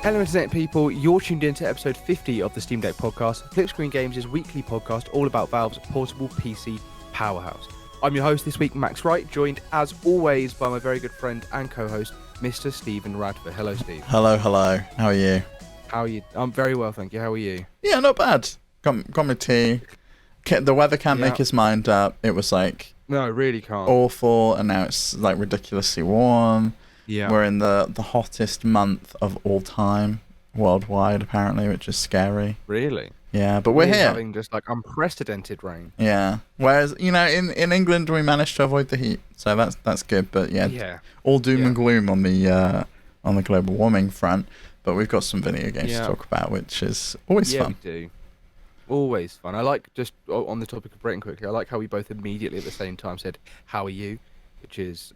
Hello, Internet people. You're tuned in to episode 50 of the Steam Deck podcast, Flip Screen Games' weekly podcast all about Valve's portable PC powerhouse. I'm your host this week, Max Wright, joined as always by my very good friend and co-host, Mr. Stephen Radford. Hello, Steve. Hello. How are you? How are you? I'm very well, thank you. How are you? Yeah, not bad. Got my tea. The weather can't make its mind up. It was like No, it really can't. awful, and now it's like ridiculously warm. Yeah. We're in the hottest month of all time worldwide, apparently, which is scary. Really? Yeah, but we're here. Having just like unprecedented rain. Yeah. Whereas, in England we managed to avoid the heat, so that's good. But yeah. All doom and gloom on the global warming front. But we've got some video games to talk about, which is always fun. Yeah, we do. Always fun. I like, just on the topic of Britain quickly, I like how we both immediately at the same time said, "How are you?" Which is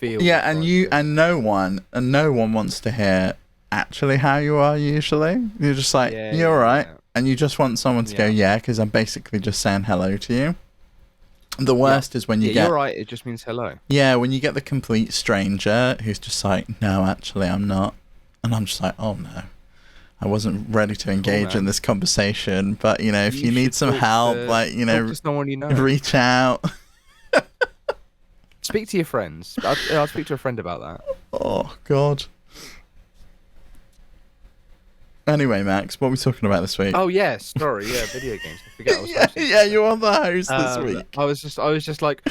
and no one wants to hear actually how you are. Usually, you're just like, "You're all right," and you just want someone to go, "Yeah," because I'm basically just saying hello to you. The worst is when you get, "You're right," it just means hello. Yeah, when you get the complete stranger who's just like, "No, actually, I'm not," and I'm just like, "Oh no." I wasn't ready to engage in this conversation, but if you need some help, to someone you know. Reach out. Speak to your friends. I'll speak to a friend about that. Oh God. Anyway, Max, what are we talking about this week? Oh yes, sorry, video games. I forget. You are the host this week. I was just like,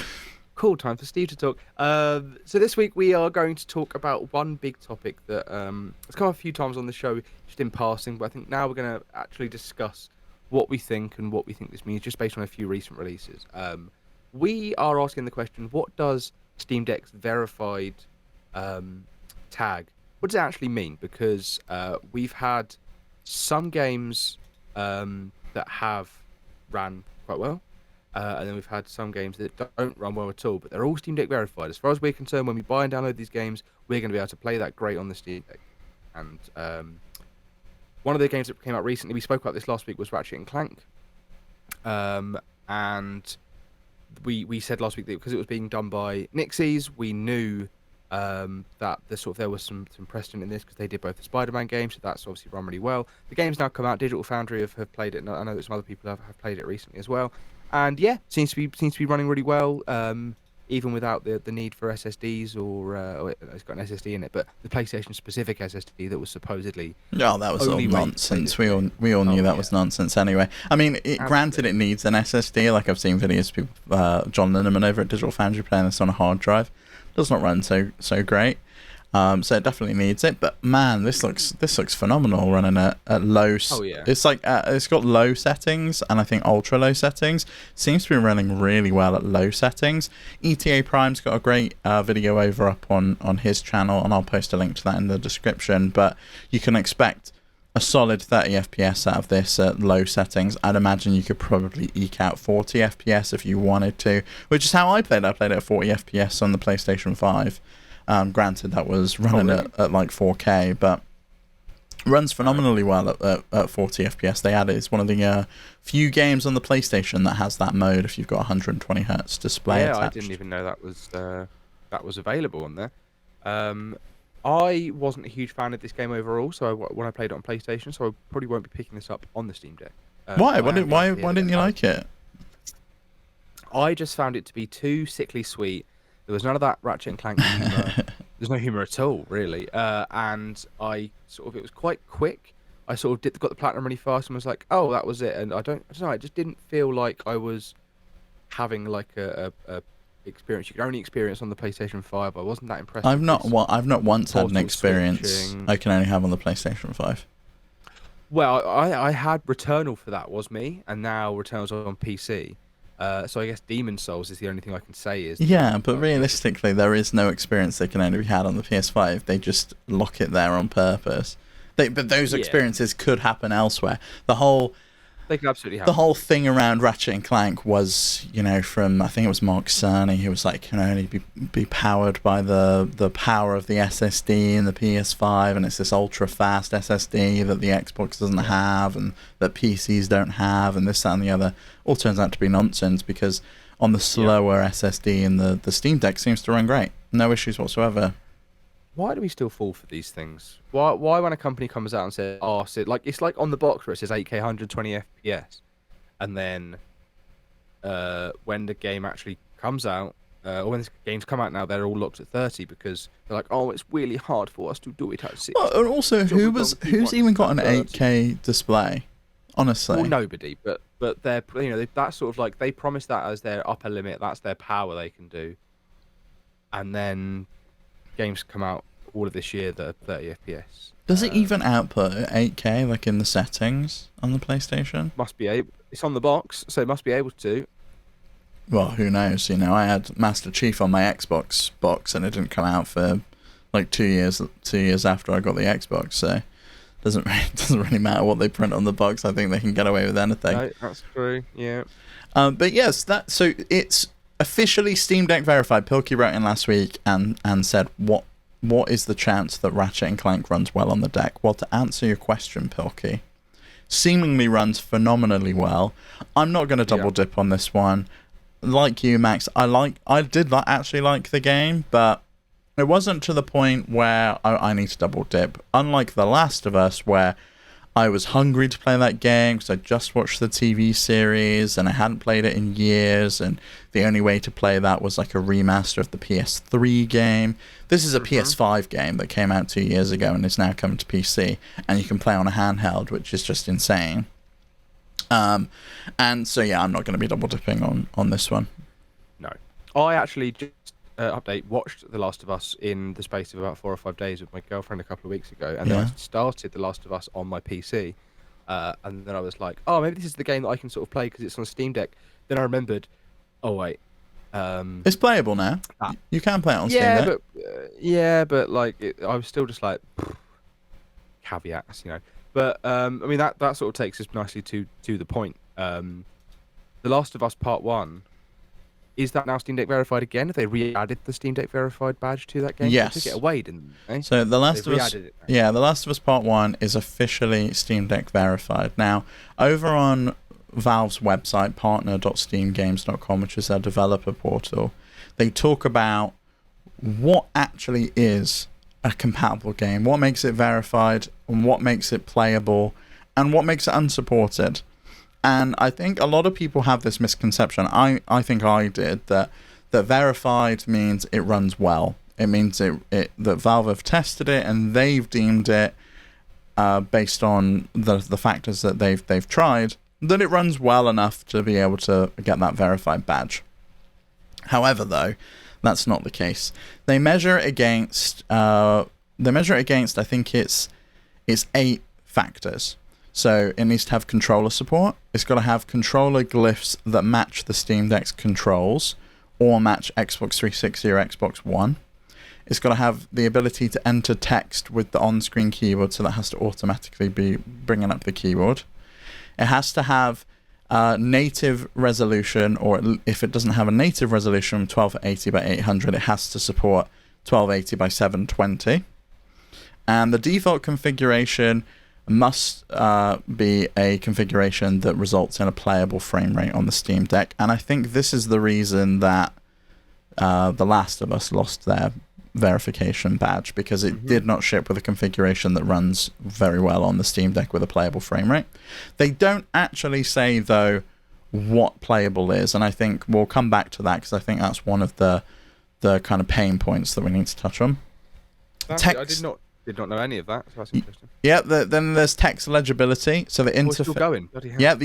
cool, time for Steve to talk. So this week we are going to talk about one big topic that has come up a few times on the show, just in passing, but I think now we're going to actually discuss what we think and what we think this means, just based on a few recent releases. We are asking the question, what does Steam Deck's verified tag, what does it actually mean? Because we've had some games that have ran quite well, and then we've had some games that don't run well at all, but they're all Steam Deck verified. As far as we're concerned, when we buy and download these games, we're going to be able to play that great on the Steam Deck. And one of the games that came out recently, we spoke about this last week, was Ratchet and Clank. And we said last week that because it was being done by Nixies, we knew that there was some precedent in this, because they did both the Spider-Man games, so that's obviously run really well. The game's now come out. Digital Foundry have played it, and I know that some other people have played it recently as well. And seems to be running really well, even without the need for SSDs or it's got an SSD in it, but the PlayStation specific SSD that was supposed that was all nonsense. We all knew that was nonsense anyway. I mean, granted, it needs an SSD. Like, I've seen videos of people, John Linneman over at Digital Foundry playing this on a hard drive. Does not run so great. So it definitely needs it, but man, this looks phenomenal running at low. It's like it's got low settings and I think ultra low settings. Seems to be running really well at low settings. ETA Prime's got a great video over up on his channel, and I'll post a link to that in the description. But you can expect a solid 30 FPS out of this at low settings. I'd imagine you could probably eke out 40 FPS if you wanted to, which is how I played. I played it at 40 FPS on the PlayStation 5. Granted, that was running at like 4K, but runs phenomenally well at 40 FPS. They added, it's one of the few games on the PlayStation that has that mode if you've got 120 Hz display attached. I didn't even know that was available on there. I wasn't a huge fan of this game overall, so when I played it on PlayStation, so I probably won't be picking this up on the Steam Deck. Why didn't you like it? I just found it to be too sickly sweet. There was none of that Ratchet and Clank humor. There's no humor at all, really. And it was quite quick. I got the platinum really fast and was like, oh, that was it. And I don't know, it just didn't feel like I was having like a experience you could only experience on the PlayStation 5. I wasn't that impressed. I've not once had an experience I can only have on the PlayStation 5. Well, I had Returnal for that, was me, and now Returnal's on PC. So I guess Demon Souls is the only thing I can say is... Yeah, but realistically, there is no experience that can only be had on the PS5. They just lock it there on purpose. But those experiences could happen elsewhere. They could absolutely happen. The whole thing around Ratchet and Clank was, from, I think it was Mark Cerny, who was like, can only be powered by the power of the SSD in the PS5, and it's this ultra-fast SSD that the Xbox doesn't have, and that PCs don't have, and this, that, and the other. All turns out to be nonsense, because on the slower SSD in the Steam Deck seems to run great. No issues whatsoever. why do we still fall for these things? Why when a company comes out and says, "Oh, so like it's like on the box where it says 8K 120 FPS," and then when the game actually comes out, or when the games come out now, they're all locked at 30 because they're like, "Oh, it's really hard for us to do it at 60." Well, and also, So we who's even got an 30. 8K display? Honestly, Well, nobody, but they're that's sort of like they promise that as their upper limit. That's their power they can do, and then games come out all of this year that are 30 FPS. does it even output at 8K like in the settings on the PlayStation? Must be able. It's on the box, so it must be able to. Well, who knows? You know, I had Master Chief on my Xbox box, and it didn't come out for like 2 years. 2 years after I got the Xbox, so doesn't really matter what they print on the box. I think they can get away with anything. No, that's true. Yeah. But yes, so it's officially Steam Deck verified. Pilkey wrote in last week and said what is the chance that Ratchet and Clank runs well on the deck? Well, to answer your question, Pilkey, seemingly runs phenomenally well. I'm not going to double dip on this one. Like you, Max, I did actually like the game, but it wasn't to the point where I need to double dip. Unlike The Last of Us, where I was hungry to play that game because I just watched the TV series and I hadn't played it in years, and the only way to play that was like a remaster of the PS3 game. This is a PS5 game that came out 2 years ago and is now coming to PC, and you can play on a handheld, which is just insane. And so yeah, I'm not going to be double dipping on this one. No, I actually just watched The Last of Us in the space of about 4 or 5 days with my girlfriend a couple of weeks ago, and then I started The Last of Us on my PC, and then I was like, oh, maybe this is the game that I can sort of play because it's on Steam Deck. Then I remembered, oh wait, it's playable now. You can play it on Steam Deck. But like I was still just like caveats, you know. But I mean that sort of takes us nicely to the point. The Last of Us Part 1. Is that now Steam Deck verified again? Have they re-added the Steam Deck verified badge to that game? Yes. They took it away, didn't they? So The Last of Us, The Last of Us Part 1 is officially Steam Deck verified. Now, over on Valve's website, partner.steamgames.com, which is their developer portal, they talk about what actually is a compatible game, what makes it verified, and what makes it playable, and what makes it unsupported. And I think a lot of people have this misconception. I think I did that verified means it runs well. It means that Valve have tested it and they've deemed it based on the factors that they've tried that it runs well enough to be able to get that verified badge. However, though, that's not the case. They measure it against I think it's 8 factors. So it needs to have controller support. It's got to have controller glyphs that match the Steam Deck's controls or match Xbox 360 or Xbox One. It's got to have the ability to enter text with the on-screen keyboard, so that has to automatically be bringing up the keyboard. It has to have native resolution, or if it doesn't have a native resolution, 1280 by 800, it has to support 1280 by 720. And the default configuration must be a configuration that results in a playable frame rate on the Steam Deck. And I think this is the reason that The Last of Us lost their verification badge, because it did not ship with a configuration that runs very well on the Steam Deck with a playable frame rate. They don't actually say, though, what playable is, and I think we'll come back to that because I think that's one of the kind of pain points that we need to touch on. I did not know any of that, so that's interesting. Yeah, then there's text legibility. So the the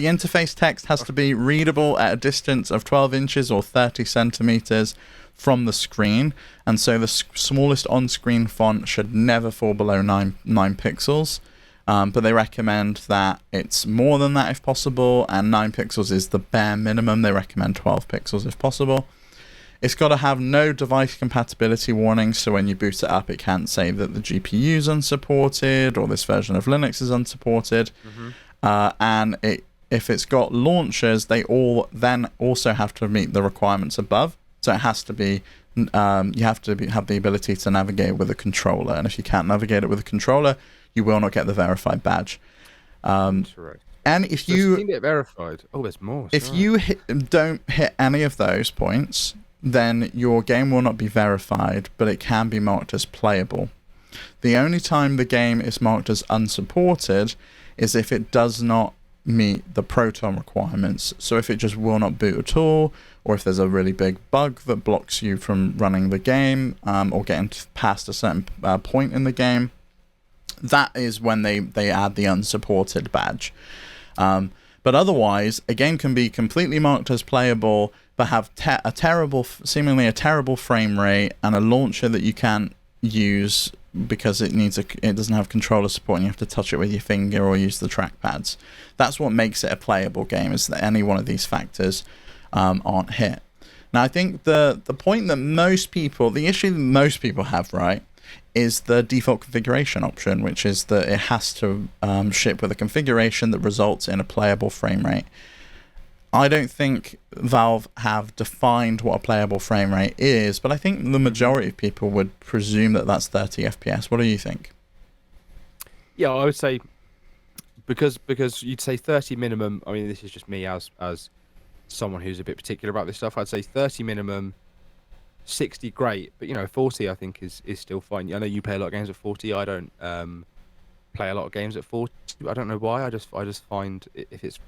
interface text has to be readable at a distance of 12 inches or 30 centimeters from the screen, and so the smallest on-screen font should never fall below 9 pixels. But they recommend that it's more than that if possible, and 9 pixels is the bare minimum. They recommend 12 pixels if possible. It's got to have no device compatibility warnings, so when you boot it up, it can't say that the GPU is unsupported or this version of Linux is unsupported. And if it's got launchers, they all then also have to meet the requirements above. So it has to be, you have to have the ability to navigate with a controller, and if you can't navigate it with a controller, you will not get the verified badge. That's right. And if you get verified, there's more. If you don't hit any of those points, then your game will not be verified, but it can be marked as playable. The only time the game is marked as unsupported is if it does not meet the Proton requirements. So if it just will not boot at all, or if there's a really big bug that blocks you from running the game, or getting past a certain point in the game, that is when they add the unsupported badge. But otherwise, a game can be completely marked as playable, but have seemingly a terrible frame rate and a launcher that you can't use because it doesn't have controller support and you have to touch it with your finger or use the trackpads. That's what makes it a playable game, is that any one of these factors aren't hit. Now, I think the point that the issue that most people have, right, is the default configuration option, which is that it has to ship with a configuration that results in a playable frame rate. I don't think Valve have defined what a playable frame rate is, but I think the majority of people would presume that that's 30 FPS. What do you think? Yeah, I would say because you'd say 30 minimum. I mean, this is just me as someone who's a bit particular about this stuff. I'd say 30 minimum, 60 great, but 40 I think is still fine. I know you play a lot of games at 40. I don't play a lot of games at 40. I don't know why. I just find if it's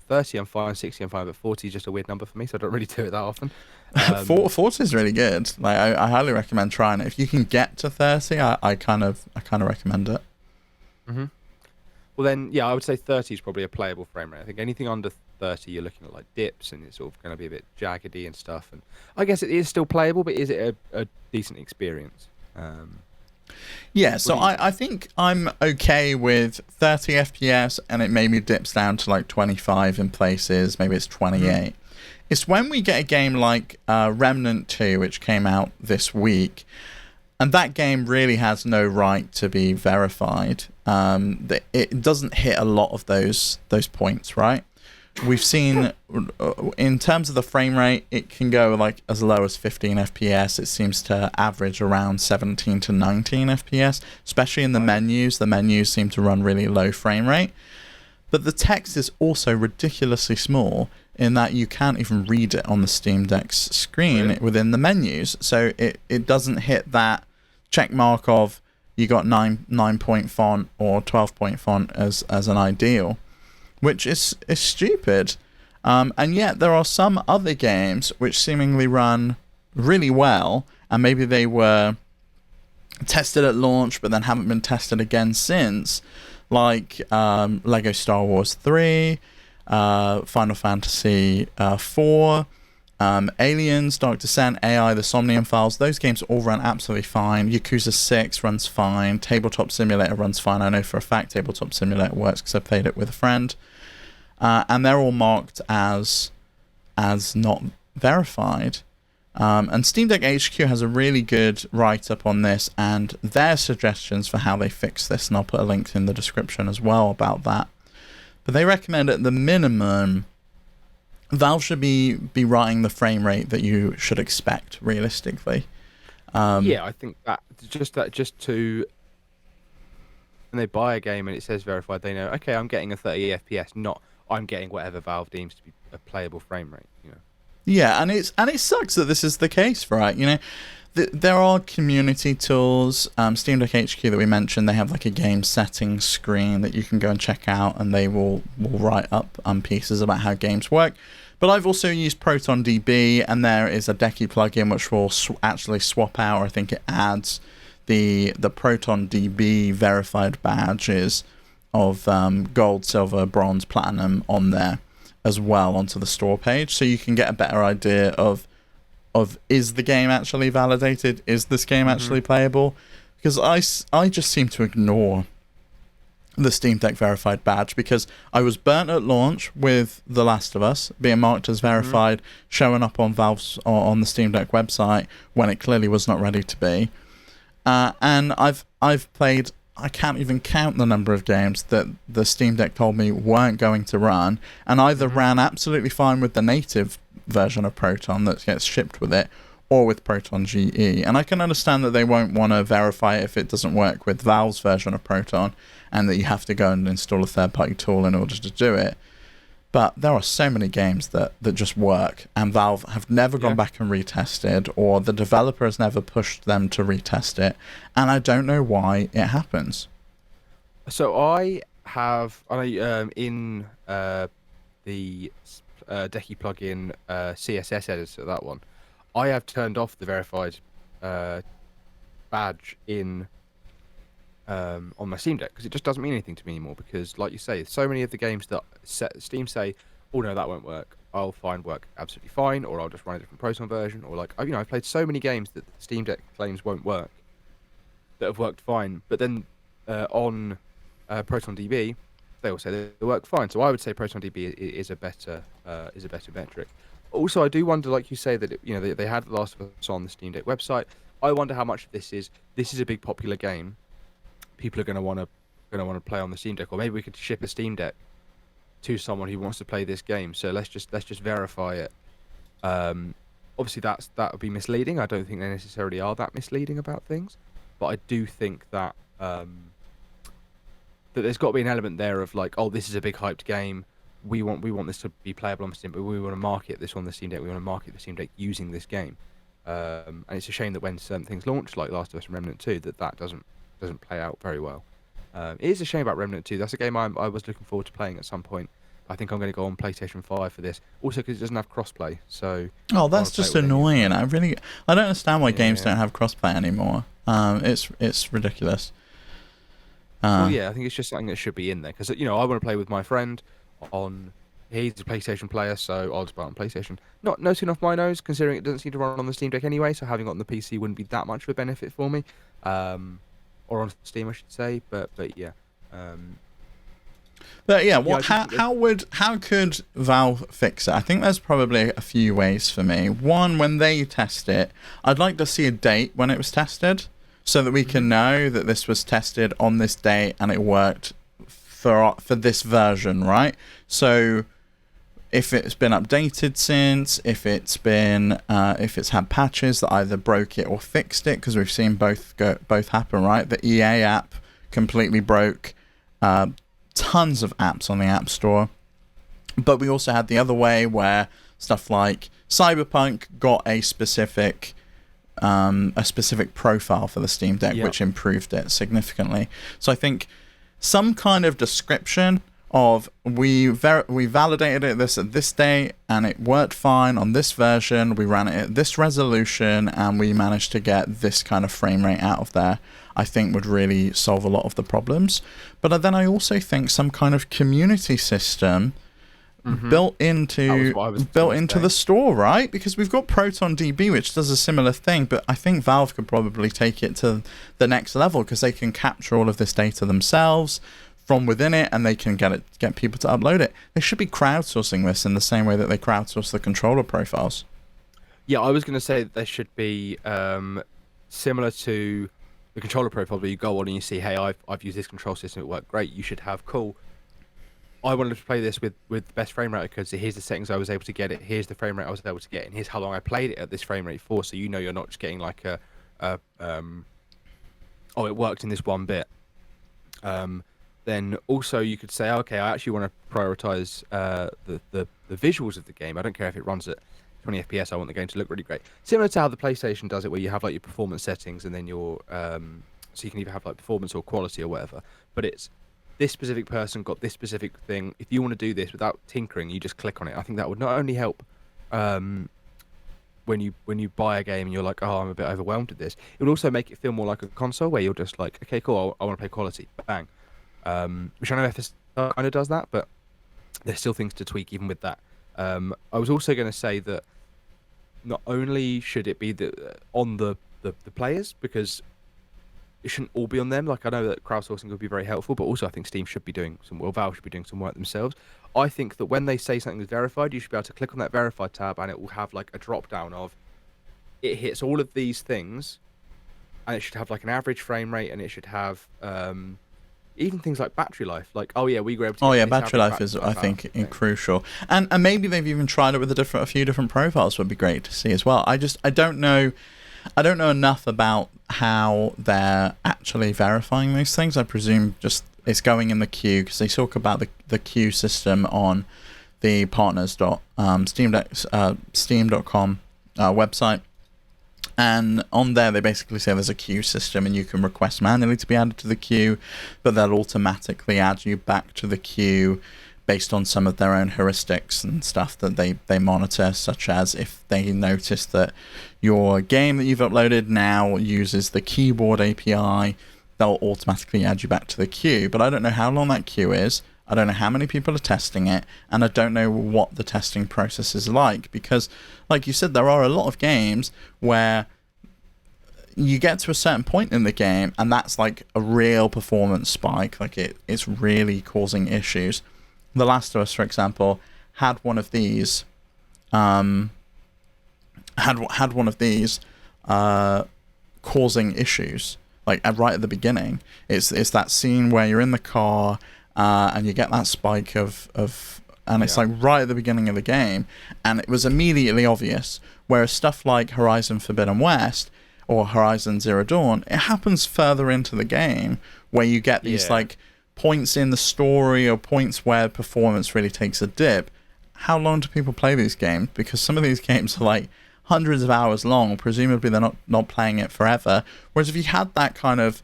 30 I'm fine, 60 I'm fine, but 40 is just a weird number for me, so I don't really do it that often. 40 is really good. Like I highly recommend trying it. If you can get to 30, I kind of recommend it. Mm-hmm. Well then, yeah, I would say 30 is probably a playable frame rate. I think anything under 30, you're looking at like dips, and it's sort of going to be a bit jaggedy and stuff. And I guess it is still playable, but is it a decent experience? Yeah, so I think I'm okay with 30 FPS, and it maybe dips down to like 25 in places. Maybe it's 28. Mm-hmm. It's when we get a game like Remnant 2, which came out this week, and that game really has no right to be verified. It doesn't hit a lot of those points, right? We've seen, in terms of the frame rate, it can go like as low as 15 FPS. It seems to average around 17 to 19 FPS, especially in the menus. The menus seem to run really low frame rate. But the text is also ridiculously small in that you can't even read it on the Steam Deck's screen within the menus. So it doesn't hit that check mark of you got 9-point font or 12-point font as an ideal, which is stupid. And yet there are some other games which seemingly run really well, and maybe they were tested at launch but then haven't been tested again since, like Lego Star Wars 3, Final Fantasy 4, Aliens, Dark Descent, AI, The Somnium Files. Those games all run absolutely fine. Yakuza 6 runs fine. Tabletop Simulator runs fine. I know for a fact Tabletop Simulator works because I played it with a friend. And they're all marked as not verified. And Steam Deck HQ has a really good write-up on this and their suggestions for how they fix this, and I'll put a link in the description as well about that. But they recommend at the minimum, Valve should be writing the frame rate that you should expect realistically. Yeah, I think just to when they buy a game and it says verified, they know, okay, I'm getting a 30 FPS, not I'm getting whatever Valve deems to be a playable frame rate. Yeah, and it sucks that this is the case, right? There are community tools. Steam Deck HQ that we mentioned, they have like a game settings screen that you can go and check out, and they will write up pieces about how games work. But I've also used ProtonDB, and there is a Decky plugin which will actually swap out, or I think it adds the ProtonDB verified badges of gold, silver, bronze, platinum on there as well onto the store page, so you can get a better idea of is the game actually validated? Is this game actually playable? Because I just seem to ignore the Steam Deck verified badge, because I was burnt at launch with The Last of Us being marked as verified, showing up on Valve's on the Steam Deck website when it clearly was not ready to be. And I've played, I can't even count the number of games that the Steam Deck told me weren't going to run, and either ran absolutely fine with the native version of Proton that gets shipped with it, or with Proton GE. And I can understand that they won't want to verify it if it doesn't work with Valve's version of Proton, and that you have to go and install a third-party tool in order to do it. But there are so many games that just work, and Valve have never gone back and retested, or the developer has never pushed them to retest it, and I don't know why it happens. So I have in the Decky plugin CSS editor, that one, I have turned off the verified badge in on my Steam Deck, because it just doesn't mean anything to me anymore. Because, like you say, so many of the games that Steam say, "Oh no, that won't work," I'll find work absolutely fine, or I'll just run a different Proton version, or like I've played so many games that Steam Deck claims won't work that have worked fine, but then on ProtonDB, they all say they work fine. So I would say ProtonDB is a better metric. Also, I do wonder, like you say, that they had The Last of Us on the Steam Deck website. I wonder how much of this is a big popular game. People are going to want to play on the Steam Deck, or maybe we could ship a Steam Deck to someone who wants to play this game. So let's just verify it. Obviously, that would be misleading. I don't think they necessarily are that misleading about things, but I do think that that there's got to be an element there of like, oh, this is a big hyped game. We want this to be playable on Steam, but we want to market this on the Steam Deck. We want to market the Steam Deck using this game. And it's a shame that when certain things launch, like Last of Us and Remnant 2, that doesn't play out very well. It is a shame about Remnant 2. That's a game I was looking forward to playing at some point. I think I'm going to go on PlayStation 5 for this. Also, because it doesn't have crossplay. So. Oh, that's just annoying. I don't understand why games don't have crossplay anymore. It's ridiculous. Well, yeah, I think it's just something that should be in there, because I want to play with my friend on. He's a PlayStation player, so I'll just buy it on PlayStation. Not noting off my nose, considering it doesn't seem to run on the Steam Deck anyway, so having it on the PC wouldn't be that much of a benefit for me. Or on Steam, I should say. But yeah. But yeah, how could Valve fix it? I think there's probably a few ways for me. One, when they test it, I'd like to see a date when it was tested, so that we can know that this was tested on this date and it worked for this version, right? So if it's been updated since, if it's had patches that either broke it or fixed it, because we've seen both happen, right? The EA app completely broke tons of apps on the App Store, but we also had the other way where stuff like Cyberpunk got a specific profile for the Steam Deck, which improved it significantly. So I think some kind of description of we validated it at this date and it worked fine on this version, we ran it at this resolution and we managed to get this kind of frame rate out of there, I think would really solve a lot of the problems. But then I also think some kind of community system built into the store, right? Because we've got ProtonDB, which does a similar thing, but I think Valve could probably take it to the next level, because they can capture all of this data themselves from within it, and they can get people to upload it. They should be crowdsourcing this in the same way that they crowdsource the controller profiles. Yeah, I was going to say that they should be similar to the controller profile, where you go on and you see, hey, I've used this control system, it worked great. You should have, cool, I wanted to play this with the best frame rate I could, so here's the settings I was able to get it, here's the frame rate I was able to get, and here's how long I played it at this frame rate for, so you're not just getting like it worked in this one bit. Then also you could say, okay, I actually want to prioritize the visuals of the game. I don't care if it runs at 20 FPS, I want the game to look really great. Similar to how the PlayStation does it, where you have like your performance settings, and then your so you can either have like performance or quality or whatever, but it's this specific person got this specific thing. If you want to do this without tinkering, you just click on it. I think that would not only help when you buy a game and you're like, oh, I'm a bit overwhelmed with this, it would also make it feel more like a console, where you're just like, okay, cool, I want to play quality, bang. Which I know FSR kind of does that, but there's still things to tweak even with that. I was also going to say that not only should it be on the players, because it shouldn't all be on them. Like, I know that crowdsourcing would be very helpful, but also I think Steam should be doing Valve should be doing some work themselves. I think that when they say something is verified, you should be able to click on that verified tab and it will have like a drop down of it hits all of these things, and it should have like an average frame rate, and it should have even things like battery life. Like, oh yeah, we were able to. Oh yeah, battery life is, I think, crucial. And maybe they've even tried it with a few different profiles. Would be great to see as well. I don't know enough about how they're actually verifying these things. I presume just it's going in the queue, because they talk about the queue system on the Steam.com website. And on there, they basically say there's a queue system, and you can request manually to be added to the queue, but they'll automatically add you back to the queue based on some of their own heuristics and stuff that they monitor, such as if they notice that your game that you've uploaded now uses the keyboard API, they'll automatically add you back to the queue. But I don't know how long that queue is. I don't know how many people are testing it, and I don't know what the testing process is like, because, like you said, there are a lot of games where you get to a certain point in the game, and that's like a real performance spike. Like it's really causing issues. The Last of Us, for example, had one of these. Had one of these causing issues, like right at the beginning. It's that scene where you're in the car. And you get that spike of and it's like right at the beginning of the game, and it was immediately obvious. Whereas stuff like Horizon Forbidden West or Horizon Zero Dawn, it happens further into the game, where you get these like points in the story or points where performance really takes a dip. How long do people play these games? Because some of these games are like hundreds of hours long. Presumably they're not playing it forever. Whereas if you had that kind of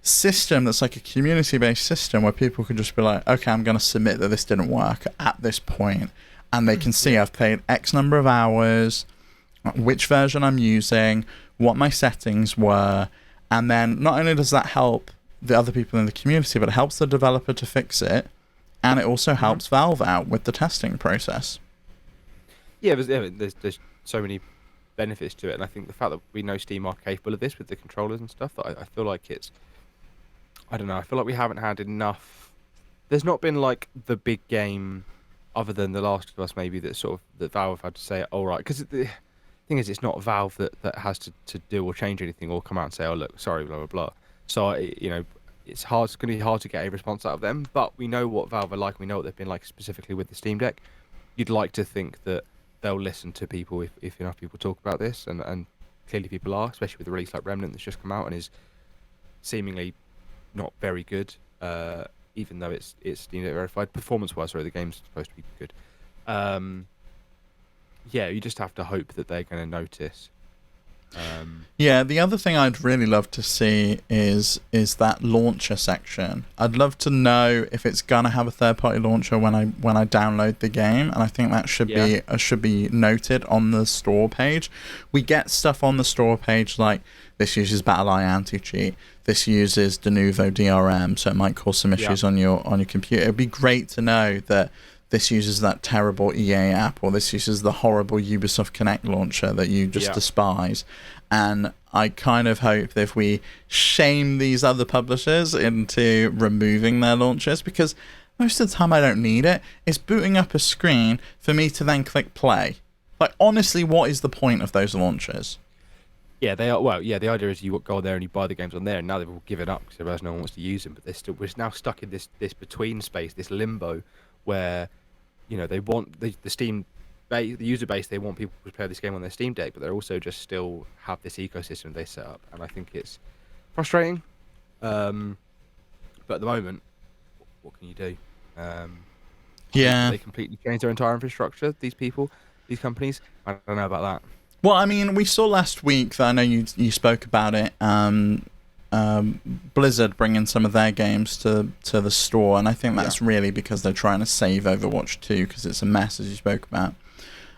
system that's like a community-based system where people could just be like, okay, I'm going to submit that this didn't work at this point, and they can see I've played X number of hours, which version I'm using, what my settings were, and then not only does that help the other people in the community, but it helps the developer to fix it, and it also helps Valve out with the testing process. There's so many benefits to it, and I think the fact that we know Steam are capable of this with the controllers and stuff, I feel like I don't know. I feel like we haven't had enough. There's not been like the big game, other than The Last of Us, maybe that Valve had to say, all right, because the thing is, it's not Valve that has to do or change anything or come out and say, oh look, sorry, blah blah blah. So it's hard. It's going to be hard to get a response out of them. But we know what Valve are like. We know what they've been like specifically with the Steam Deck. You'd like to think that they'll listen to people if enough people talk about this, and clearly people are, especially with a release like Remnant that's just come out and is seemingly not very good, even though it's Steam Deck verified. Performance-wise, sorry, the game's supposed to be good. You just have to hope that they're going to notice. The other thing I'd really love to see is that launcher section. I'd love to know if it's gonna have a third-party launcher when I download the game, and I think that should be noted on the store page. We get stuff on the store page like this uses BattlEye anti-cheat, this uses Denuvo DRM, so it might cause some issues on your computer. It'd be great to know that this uses that terrible EA app, or this uses the horrible Ubisoft Connect launcher that you just despise. And I kind of hope that if we shame these other publishers into removing their launchers, because most of the time I don't need it, it's booting up a screen for me to then click play. Like, honestly, what is the point of those launchers? Yeah, they are. Well, yeah, the idea is you go there and you buy the games on there, and now they've all given up because no one wants to use them. But we're now stuck in this between space, this limbo, where they want the Steam base, the user base. They want people to play this game on their Steam Deck, but they're also just still have this ecosystem they set up, and I think it's frustrating. But at the moment, what can you do? They completely change their entire infrastructure. These people, these companies. I don't know about that. Well, I mean, we saw last week that I know you spoke about it. Blizzard bringing some of their games to the store, and I think that's really because they're trying to save Overwatch 2 because it's a mess, as you spoke about.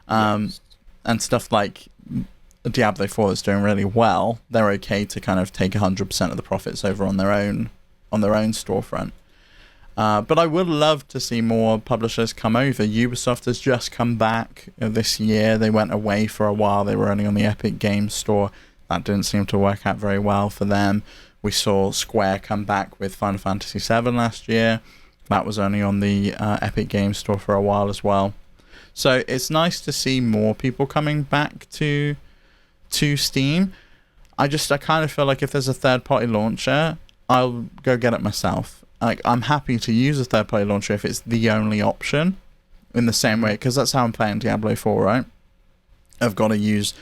And stuff like Diablo 4 is doing really well. They're okay to kind of take 100% of the profits over on their own storefront. But I would love to see more publishers come over. Ubisoft has just come back this year. They went away for a while. They were only on the Epic Games Store. That didn't seem to work out very well for them. We saw Square come back with Final Fantasy VII last year. That was only on the Epic Games Store for a while as well. So it's nice to see more people coming back to Steam. I kind of feel like if there's a third-party launcher, I'll go get it myself. Like, I'm happy to use a third-party launcher if it's the only option, in the same way, because that's how I'm playing Diablo 4, right? I've got to use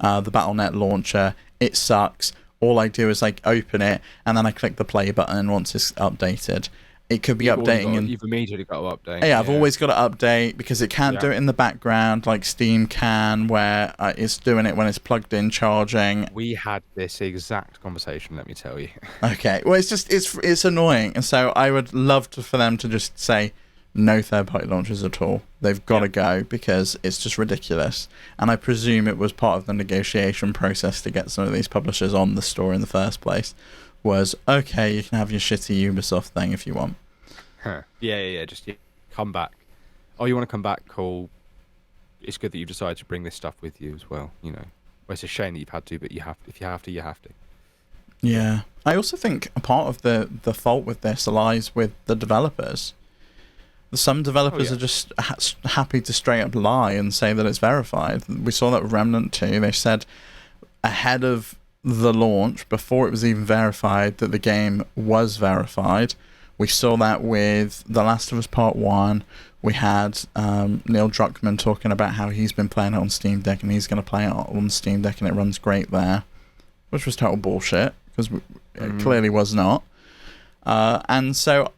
the Battle.net launcher. It sucks. All I do is open it, and then I click the play button once it's updated. it could be updating, and you've immediately got to update. yeah, I've always got to update because it can't do it in the background like Steam can, where it's doing it when it's plugged in charging. We had this exact conversation, let me tell you. Okay, well, it's annoying, and so I would love for them to just say no third-party launchers at all. They've got to go because it's just ridiculous. And I presume it was part of the negotiation process to get some of these publishers on the store in the first place. Was okay, you can have your shitty Ubisoft thing if you want. Huh. Yeah. Just come back. Oh, you want to come back? Cool. It's good that you've decided to bring this stuff with you as well. You know, well, it's a shame that you've had to, but you have. If you have to, you have to. Yeah, I also think a part of the fault with this lies with the developers. Some developers are just happy to straight up lie and say that it's verified. We saw that with Remnant 2. They said ahead of the launch, before it was even verified, that the game was verified. We saw that with The Last of Us Part 1. We had Neil Druckmann talking about how he's been playing it on Steam Deck and he's going to play it on Steam Deck and it runs great there, which was total bullshit because it clearly was not. And so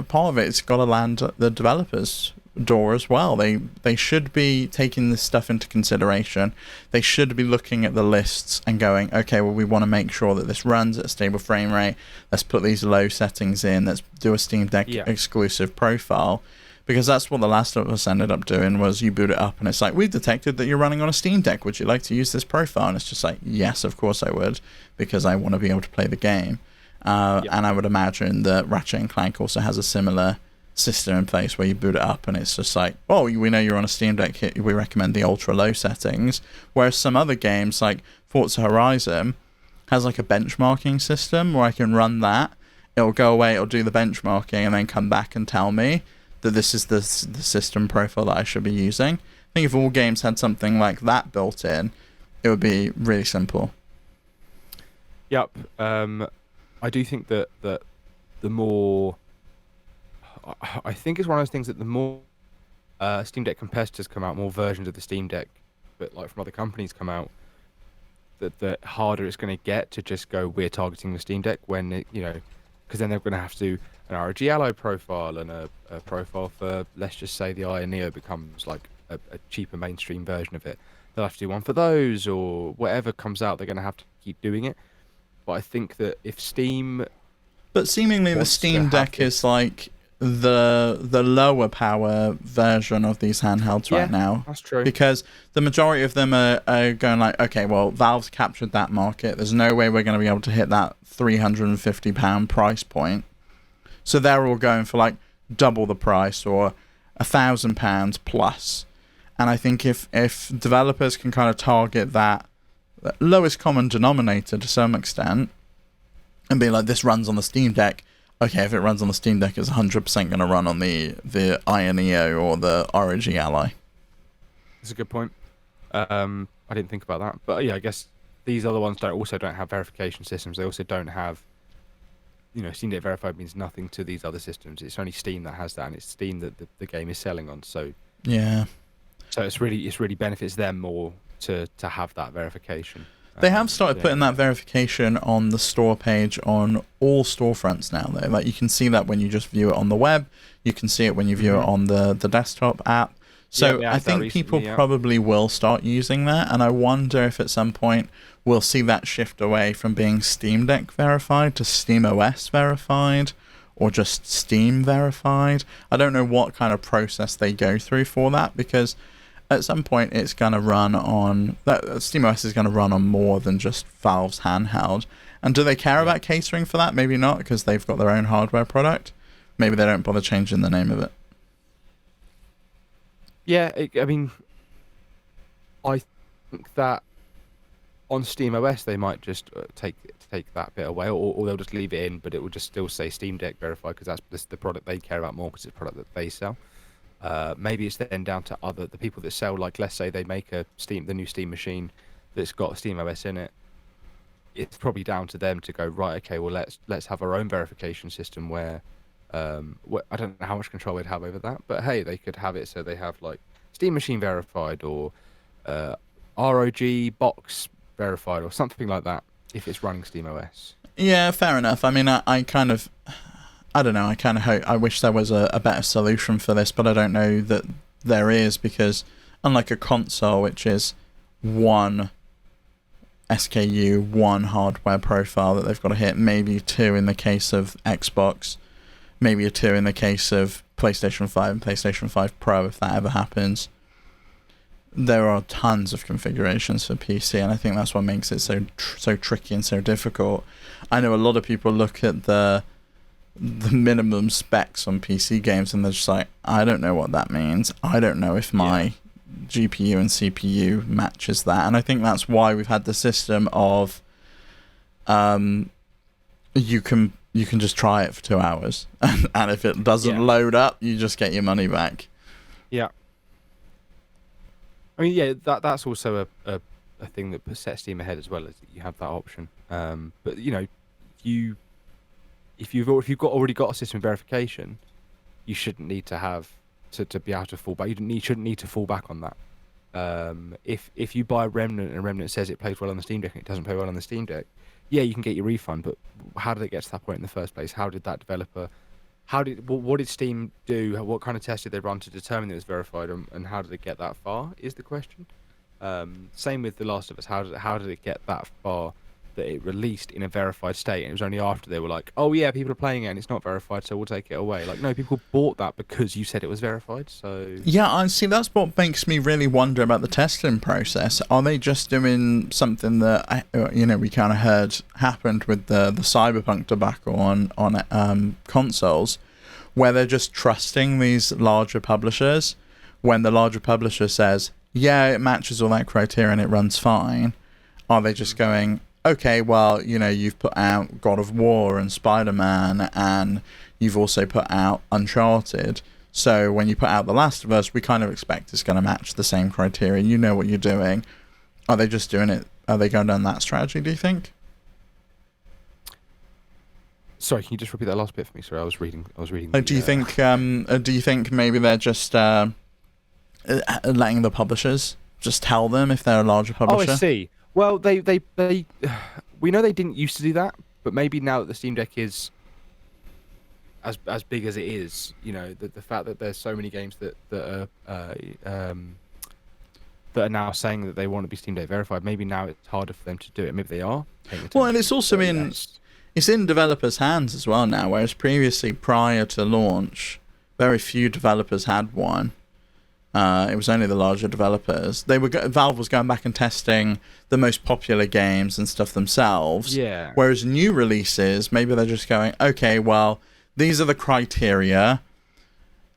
part of it's got to land at the developers' door as well. They should be taking this stuff into consideration. They should be looking at the lists and going, okay, well, we want to make sure that this runs at a stable frame rate. Let's put these low settings in. Let's do a Steam Deck exclusive profile. Because that's what The Last of Us ended up doing, was you boot it up and it's like, we've detected that you're running on a Steam Deck. Would you like to use this profile? And it's just like, yes, of course I would, because I want to be able to play the game. And I would imagine that Ratchet & Clank also has a similar system in place where you boot it up and it's just like, oh, we know you're on a Steam Deck, we recommend the ultra low settings. Whereas some other games like Forza Horizon has like a benchmarking system where I can run that, it'll go away, it'll do the benchmarking and then come back and tell me that this is the system profile that I should be using. I think if all games had something like that built in, it would be really simple. Yep. I do think that the more... I think it's one of those things that the more Steam Deck competitors come out, more versions of the Steam Deck, but like from other companies come out, the harder it's going to get to just go, we're targeting the Steam Deck when, because then they're going to have to do an ROG Ally profile and a profile for, let's just say, the Aya Neo becomes like a cheaper mainstream version of it. They'll have to do one for those, or whatever comes out, they're going to have to keep doing it. But I think that if Steam... But seemingly the Steam Deck is like the lower power version of these handhelds right now. That's true. Because the majority of them are going like, okay, well, Valve's captured that market. There's no way we're going to be able to hit that £350 price point. So they're all going for like double the price or £1,000 plus. And I think if developers can kind of target that lowest common denominator to some extent and be like, this runs on the Steam Deck. Okay, if it runs on the Steam Deck, it's 100% going to run on the Aya Neo or the ROG Ally. That's a good point. I didn't think about that. But yeah, I guess these other ones also don't have verification systems. They also don't have, Steam Deck Verified means nothing to these other systems. It's only Steam that has that, and it's Steam that the game is selling on. So yeah. So it's really benefits them more to have that verification. They have started putting that verification on the store page on all storefronts now, though. Like, you can see that when you just view it on the web. You can see it when you view it on the desktop app. So I think people probably will start using that, and I wonder if at some point we'll see that shift away from being Steam Deck verified to SteamOS verified, or just Steam verified. I don't know what kind of process they go through for that, because at some point it's going to run on... SteamOS is going to run on more than just Valve's handheld. And do they care about catering for that? Maybe not, because they've got their own hardware product. Maybe they don't bother changing the name of it. Yeah, I think that on SteamOS they might just take that bit away, or they'll just leave it in, but it will just still say Steam Deck verified, because that's the product they care about more, because it's the product that they sell. Maybe it's then down to the people that sell, like, let's say they make the new Steam machine that's got SteamOS in it. It's probably down to them to go, right, okay, well, let's have our own verification system where I don't know how much control they'd have over that, but hey, they could have it so they have like Steam Machine verified or ROG Box verified or something like that if it's running SteamOS. Yeah, fair enough. I mean, I kind of... I don't know. I kind of hope. I wish there was a better solution for this, but I don't know that there is, because unlike a console, which is one SKU, one hardware profile that they've got to hit, maybe two in the case of Xbox, maybe a two in the case of PlayStation 5 and PlayStation 5 Pro, if that ever happens. There are tons of configurations for PC, and I think that's what makes it so tricky and so difficult. I know a lot of people look at the minimum specs on PC games and they're just like, I don't know what that means. I don't know if my GPU and CPU matches that. And I think that's why we've had the system of you can just try it for 2 hours and if it doesn't load up, you just get your money back. Yeah. I mean, yeah, that's also a thing that sets Steam ahead as well, is that you have that option. But you know, if you've already got a system verification, you shouldn't need to have to be able to fall back. You shouldn't need to fall back on that. If you buy a Remnant and Remnant says it plays well on the Steam Deck and it doesn't play well on the Steam Deck, yeah, you can get your refund. But how did it get to that point in the first place? How did that developer? What did Steam do? What kind of test did they run to determine it was verified, and how did it get that far? Is the question. Same with The Last of Us. How did it get that far that it released in a verified state? And it was only after they were like, oh yeah, people are playing it and it's not verified, so we'll take it away. Like, no, people bought that because you said it was verified. So yeah, I see. That's what makes me really wonder about the testing process. Are they just doing something that we kind of heard happened with the Cyberpunk debacle on consoles, where they're just trusting these larger publishers when the larger publisher says, yeah, it matches all that criteria and it runs fine? Are they just going, okay, well, you've put out God of War and Spider-Man, and you've also put out Uncharted, so when you put out The Last of Us, we kind of expect it's going to match the same criteria. You know what you're doing. Are they just doing it? Are they going down that strategy, do you think? Sorry, can you just repeat that last bit for me? Sorry, I was reading. Do you think maybe they're just letting the publishers just tell them if they're a larger publisher? Oh, I see. Well, they we know they didn't used to do that, but maybe now that the Steam Deck is as big as it is, the fact that there's so many games that are now saying that they want to be Steam Deck verified, maybe now it's harder for them to do it. Maybe they are. Well, and it's also it's in developers' hands as well now, whereas previously, prior to launch, very few developers had one. It was only the larger developers. Valve was going back and testing the most popular games and stuff themselves. Yeah. Whereas new releases, maybe they're just going, okay, well, these are the criteria,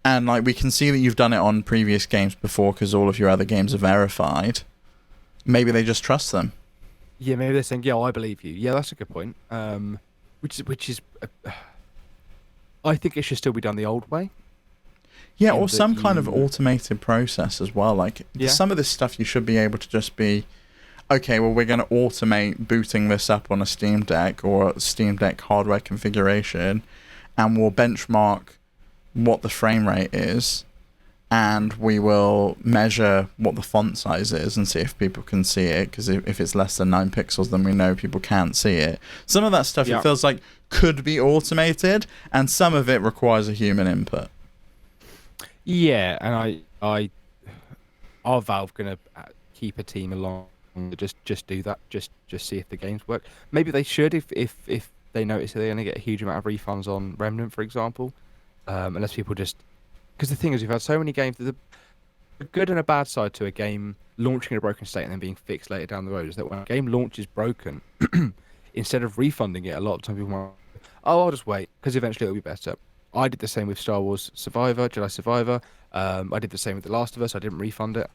and like we can see that you've done it on previous games before because all of your other games are verified. Maybe they just trust them. Yeah, maybe they're saying, yeah, I believe you. Yeah, that's a good point. Which is, I think it should still be done the old way. Yeah, or some kind of automated process as well. Like, some of this stuff you should be able to just be, okay, well, we're going to automate booting this up on a Steam Deck or a Steam Deck hardware configuration, and we'll benchmark what the frame rate is, and we will measure what the font size is and see if people can see it, because if it's less than 9 pixels, then we know people can't see it. Some of that stuff, it feels like, could be automated, and some of it requires a human input. Yeah, and are Valve gonna keep a team along to just do that, just see if the games work? Maybe they should if they notice that they're gonna get a huge amount of refunds on Remnant, for example, unless people just, because the thing is, we've had so many games. There's a good and a bad side to a game launching in a broken state and then being fixed later down the road. Is that when a game launches broken, instead of refunding it, a lot of time people might, I'll just wait because eventually it'll be better. I did the same with Star Wars Survivor, Jedi Survivor. I did the same with The Last of Us. I didn't refund it.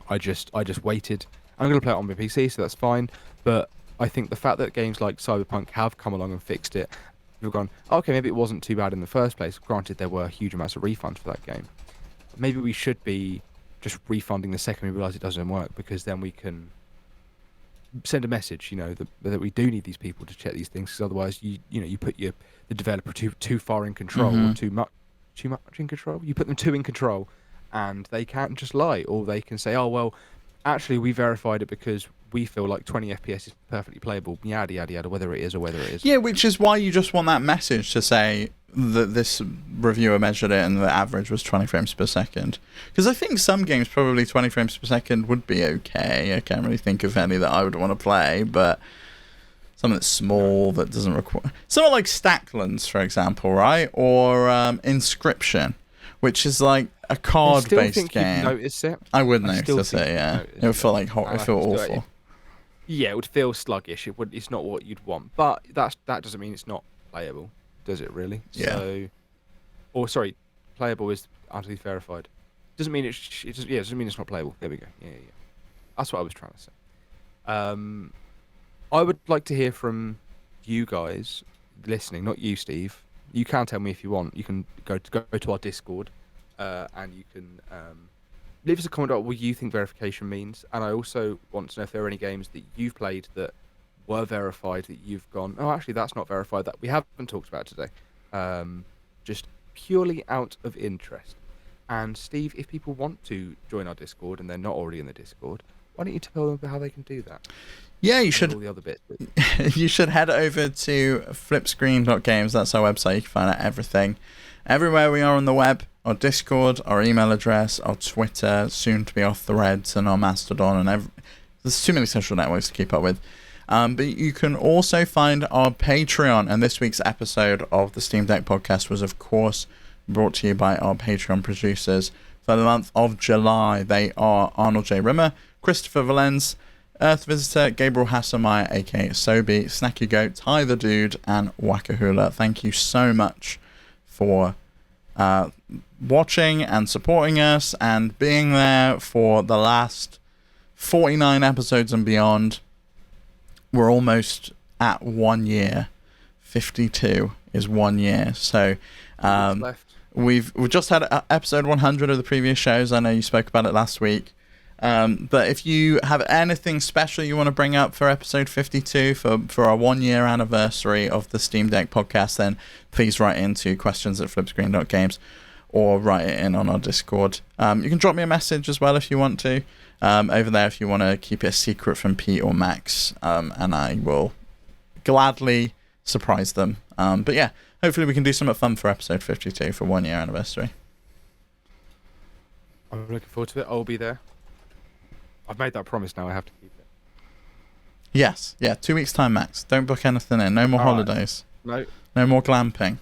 I just waited. I'm going to play it on my PC, so that's fine. But I think the fact that games like Cyberpunk have come along and fixed it, we've gone, okay, maybe it wasn't too bad in the first place. Granted, there were huge amounts of refunds for that game. Maybe we should be just refunding the second we realise it doesn't work, because then we can send a message, that we do need these people to check these things, because otherwise you put the developer too far in control, or too much in control. You put them too in control, and they can't just lie, or they can say, oh well, actually we verified it because we feel like 20 FPS is perfectly playable, yada yada yada, whether it is or whether it is. Yeah, which is why you just want that message to say that this reviewer measured it and the average was 20 frames per second. Because I think some games probably 20 frames per second would be okay. I can't really think of any that I would want to play, but something that's small that doesn't require... Something like Stacklands, for example, right? Or Inscription, which is like a card-based game. You'd notice it. I would notice it, yeah. It would feel like hot. It would feel awful. Yeah, it would feel sluggish. It's not what you'd want. But that doesn't mean it's not playable, does it really? Yeah. Playable is utterly verified. Doesn't mean doesn't mean it's not playable. There we go. Yeah. That's what I was trying to say. I would like to hear from you guys listening, not you, Steve. You can tell me if you want. You can go to our Discord, and you can leave us a comment about what you think verification means. And I also want to know if there are any games that you've played that were verified that you've gone, oh, actually, that's not verified, that we haven't talked about today. Just purely out of interest. And Steve, if people want to join our Discord and they're not already in the Discord, why don't you tell them how they can do that? Yeah, you should. All the other bits. You should head over to flipscreen.games. That's our website. You can find out everything. Everywhere we are on the web, our Discord, our email address, our Twitter, soon to be off the Reds, and our Mastodon, and there's too many social networks to keep up with. But you can also find our Patreon, and this week's episode of the Steam Deck podcast was, of course, brought to you by our Patreon producers. For the month of July, they are Arnold J. Rimmer, Christopher Valens, Earth Visitor, Gabriel Hasselmeyer, aka Sobi, Snacky Goat, Ty the Dude, and Wakahula. Thank you so much for watching and supporting us and being there for the last 49 episodes and beyond. We're almost at 1 year. 52 is 1 year. So we've just had episode 100 of the previous shows. I know you spoke about it last week. But if you have anything special you want to bring up for episode 52 for our 1 year anniversary of the Steam Deck podcast, then please write into questions@flipscreen.games or write it in on our Discord. You can drop me a message as well if you want to over there if you want to keep it a secret from Pete or Max, and I will gladly surprise them. But yeah, hopefully we can do something fun for episode 52 for 1 year anniversary. I'm looking forward to it. I'll be there. I've made that promise now. I have to keep it. Yes. Yeah, 2 weeks' time, Max. Don't book anything in. No more holidays. Right. No more glamping.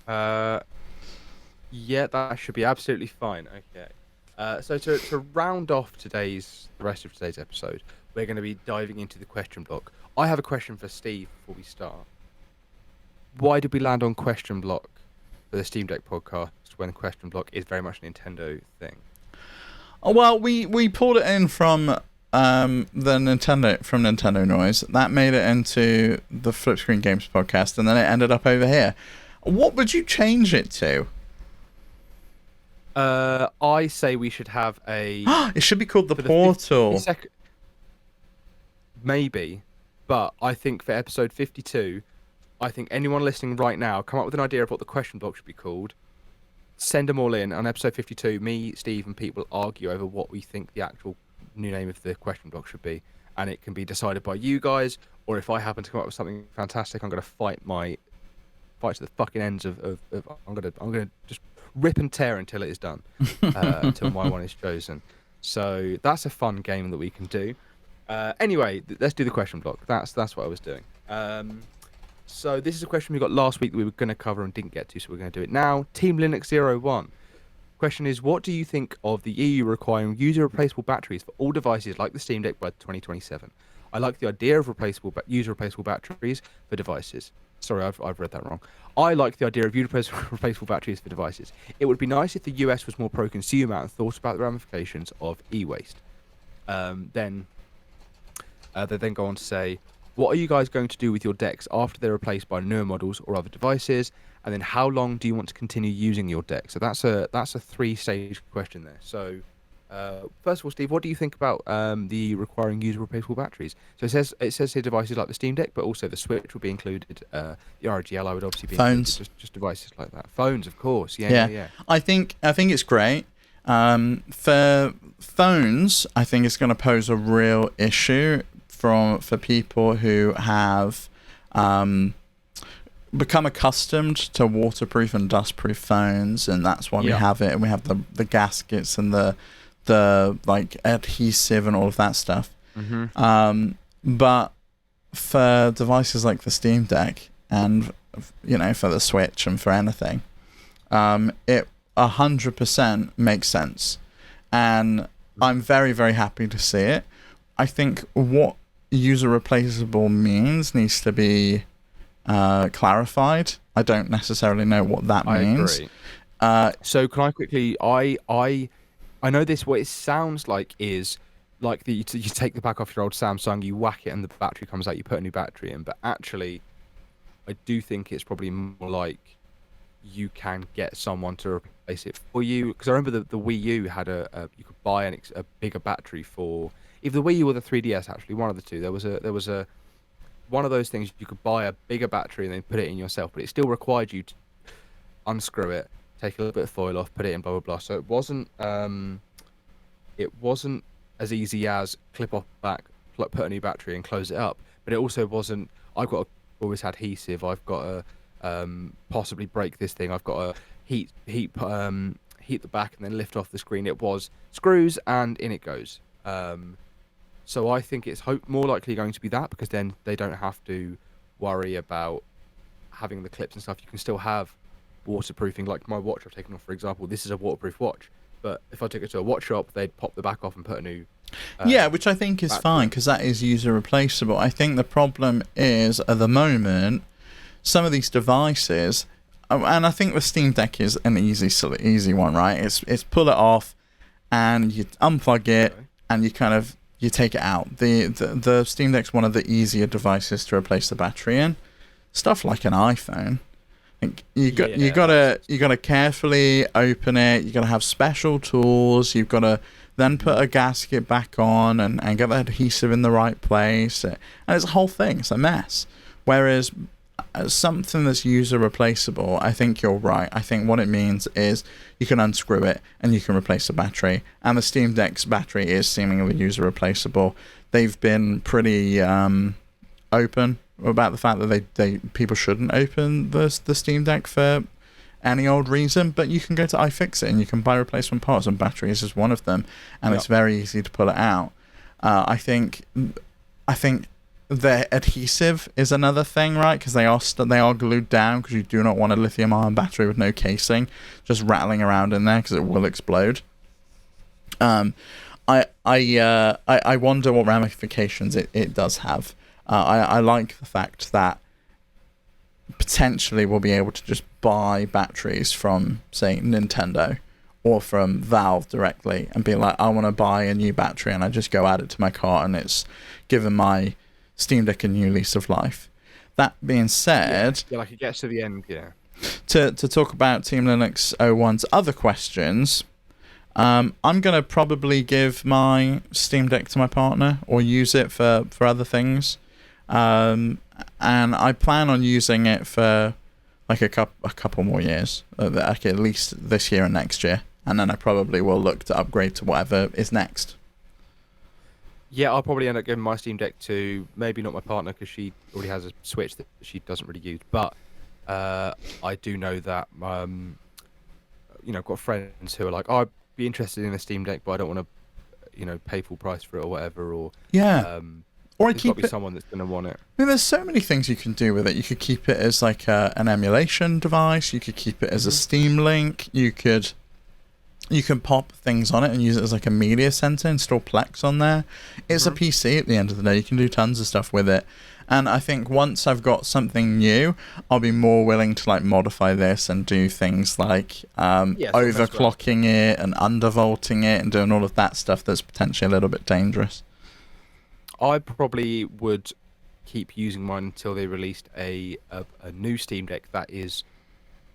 Yeah, that should be absolutely fine. Okay. So to round off the rest of today's episode, we're going to be diving into the question block. I have a question for Steve before we start. Why did we land on question block for the Steam Deck podcast when question block is very much a Nintendo thing? Oh, well, we pulled it in from Nintendo Noise. That made it into the Flipscreen Games podcast, and then it ended up over here. What would you change it to? I say we should have a... It should be called the Portal. Maybe, but I think for episode 52, I think anyone listening right now, come up with an idea of what the question block should be called. Send them all in. On episode 52, me, Steve, and Pete will argue over what we think the actual new name of the question block should be, and it can be decided by you guys, or if I happen to come up with something fantastic, I'm going to fight to the fucking ends of I'm going to just rip and tear until it is done, until my one is chosen. So that's a fun game that we can do. Anyway, let's do the question block. That's what I was doing. So this is a question we got last week that we were going to cover and didn't get to, so we're going to do it now. Team Linux 01. Question is, what do you think of the EU requiring user-replaceable batteries for all devices like the Steam Deck by 2027? I like the idea of user-replaceable batteries for devices. Sorry, I've read that wrong. I like the idea of user-replaceable batteries for devices. It would be nice if the US was more pro-consumer and thought about the ramifications of e-waste. They then go on to say, what are you guys going to do with your decks after they're replaced by newer models or other devices? And then how long do you want to continue using your deck? So that's a 3-stage question there. So first of all, Steve, what do you think about the requiring user-replaceable batteries? So it says here devices like the Steam Deck, but also the Switch will be included. The RGL would obviously be phones, just devices like that. Phones, of course. Yeah. I think it's great. For phones, I think it's going to pose a real issue for people who have become accustomed to waterproof and dustproof phones, and that's why we have it, and we have the gaskets and the like adhesive and all of that stuff. But for devices like the Steam Deck and for the Switch and for anything, it 100% makes sense, and I'm very, very happy to see it. I think what user replaceable means needs to be clarified. I don't necessarily know what that means. I agree. So can I quickly? I know this. What it sounds like is like you take the back off your old Samsung, you whack it, and the battery comes out. You put a new battery in, but actually, I do think it's probably more like you can get someone to replace it for you. Because I remember the Wii U had you could buy a bigger battery for either the Wii U or the 3DS. Actually, one of the two. There was a one of those things you could buy a bigger battery and then put it in yourself, but it still required you to unscrew it, take a little bit of foil off, put it in, blah blah blah. So it wasn't as easy as clip off back, put a new battery and close it up. But it also wasn't. I've got always adhesive. I've got to possibly break this thing. I've got to heat the back and then lift off the screen. It was screws and in it goes. So I think it's more likely going to be that, because then they don't have to worry about having the clips and stuff. You can still have waterproofing, like my watch I've taken off, for example. This is a waterproof watch, but if I took it to a watch shop, they'd pop the back off and put a new which I think is fine, because that is user replaceable. I think the problem is, at the moment, some of these devices, and I think the Steam Deck is an easy one, right? It's pull it off and you unplug it and you take it out. The Steam Deck's one of the easier devices to replace the battery in. Stuff like an iPhone, you gotta carefully open it. You gotta have special tools. You've gotta then put a gasket back on and get the adhesive in the right place. And it's a whole thing. It's a mess. Whereas something that's user replaceable, I think you're right. I think what it means is you can unscrew it and you can replace the battery. And the Steam Deck's battery is seemingly user replaceable. They've been pretty open about the fact that people shouldn't open the Steam Deck for any old reason, but you can go to iFixit and you can buy replacement parts, and batteries is one of them, and it's very easy to pull it out. I think the adhesive is another thing, right? Because they are glued down, because you do not want a lithium-ion battery with no casing just rattling around in there, because it will explode. I wonder what ramifications it does have. I like the fact that potentially we'll be able to just buy batteries from, say, Nintendo or from Valve directly and be like, I want to buy a new battery, and I just go add it to my cart, and it's given my Steam Deck a new lease of life. That being said, like it gets to the end, to talk about Team Linux 01's other questions, I'm going to probably give my Steam Deck to my partner or use it for other things. And I plan on using it for like a couple more years, like at least this year and next year, and then I probably will look to upgrade to whatever is next. Yeah, I'll probably end up giving my Steam Deck to maybe not my partner, because she already has a Switch that she doesn't really use. But I do know that I've got friends who are like, I'd be interested in a Steam Deck, but I don't want to, pay full price for it or whatever. Or or there's got to be someone that's going to want it. I mean, there's so many things you can do with it. You could keep it as like an emulation device. You could keep it as a Steam Link. You can pop things on it and use it as like a media center, install Plex on there. It's a PC at the end of the day. You can do tons of stuff with it. And I think once I've got something new, I'll be more willing to like modify this and do things like overclocking it and undervolting it and doing all of that stuff that's potentially a little bit dangerous. I probably would keep using mine until they released a new Steam Deck that is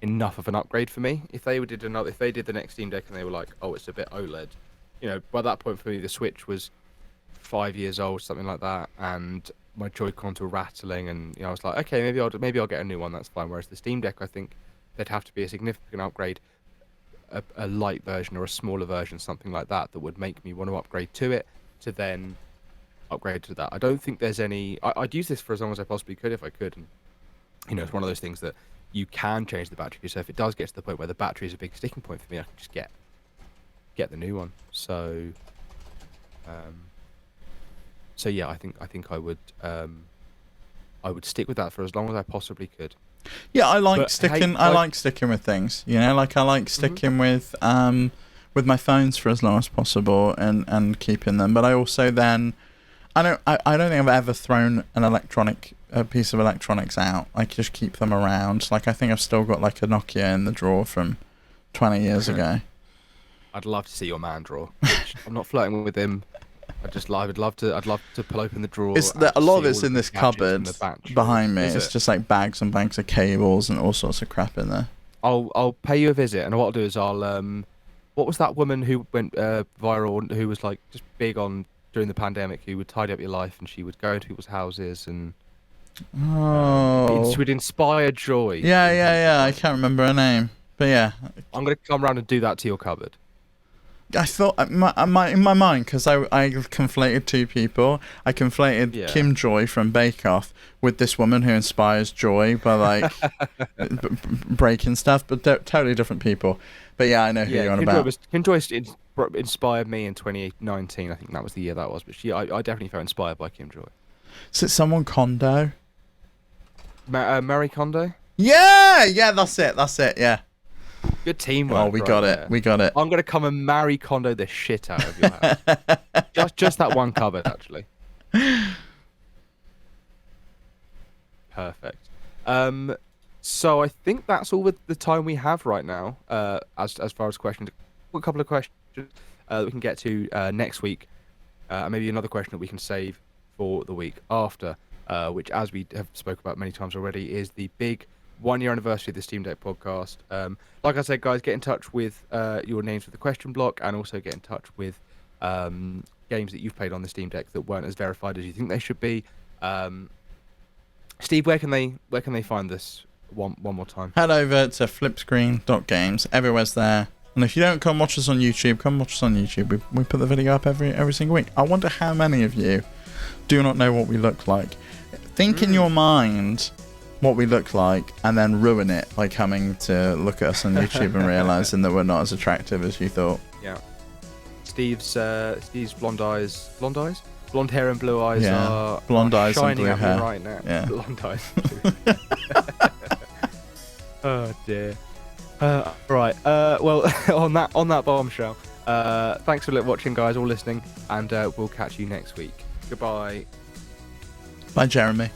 enough of an upgrade for me. If they did the next Steam Deck and they were like, oh, it's a bit OLED, by that point for me the Switch was 5 years old, something like that, and my Joy-Cons were rattling, and I was like, okay, maybe I'll get a new one, that's fine. Whereas the Steam Deck, I think there'd have to be a significant upgrade, a light version or a smaller version, something like that would make me want to upgrade to it, to then upgrade to that. I don't think there's any. I'd use this for as long as I possibly could if I could. And it's one of those things that you can change the battery. So if it does get to the point where the battery is a big sticking point for me, I can just get the new one. So, yeah, I think I would stick with that for as long as I possibly could. Yeah, I like But, sticking. hey, I like- like sticking with things. Like I like sticking with my phones for as long as possible and keeping them. But I also then I don't think I've ever thrown a piece of electronics out. I just keep them around. Like I think I've still got like a Nokia in the drawer from 20 years ago. I'd love to see your man drawer. I'm not flirting with him. I'd love to pull open the drawer. It's and a lot of see it's all in the this gadgets cupboard in the batch. behind me. Is It's it? just like bags and bags of cables and all sorts of crap in there. I'll pay you a visit, and what I'll do is I'll what was that woman who went viral, who was like just big on during the pandemic, who would tidy up your life, and she would go into people's houses and Oh. she would inspire joy. Yeah. I can't remember her name, but yeah. I'm gonna come around and do that to your cupboard. I thought in my mind, because I conflated two people. I conflated Yeah. Kim Joy from Bake Off with this woman who inspires joy by like breaking stuff, but they're totally different people. But yeah, I know who you're on about. Kim Joy inspired me in 2019. I think that was the year that was. But I definitely felt inspired by Kim Joy. Is it someone Kondo? Marie Kondo. Yeah, that's it. Yeah. Good teamwork. Oh, we got it. We got it. I'm gonna come and Marie Kondo the shit out of your house. just that one cupboard, actually. Perfect. So I think that's all the time we have right now. As far as questions, a couple of questions that we can get to next week, and maybe another question that we can save for the week after, which, as we have spoke about many times already, is the big 1-year anniversary of the Steam Deck podcast. Like I said, guys, get in touch with your names for the question block, and also get in touch with games that you've played on the Steam Deck that weren't as verified as you think they should be. Steve, where can they find this one more time? Head over to flipscreen.games. Everywhere's there. And if you don't come watch us on YouTube, come watch us on YouTube. We put the video up every single week. I wonder how many of you do not know what we look like. Think in your mind what we look like, and then ruin it by coming to look at us on YouTube and realizing that we're not as attractive as you thought. Yeah. Steve's blonde hair and blue eyes are blonde eyes and shining blue at hair. me right now. Yeah. Blonde eyes. Oh dear. Right. Well, on that bombshell. Thanks for watching, guys, all listening, and we'll catch you next week. Goodbye. Bye, Jeremy.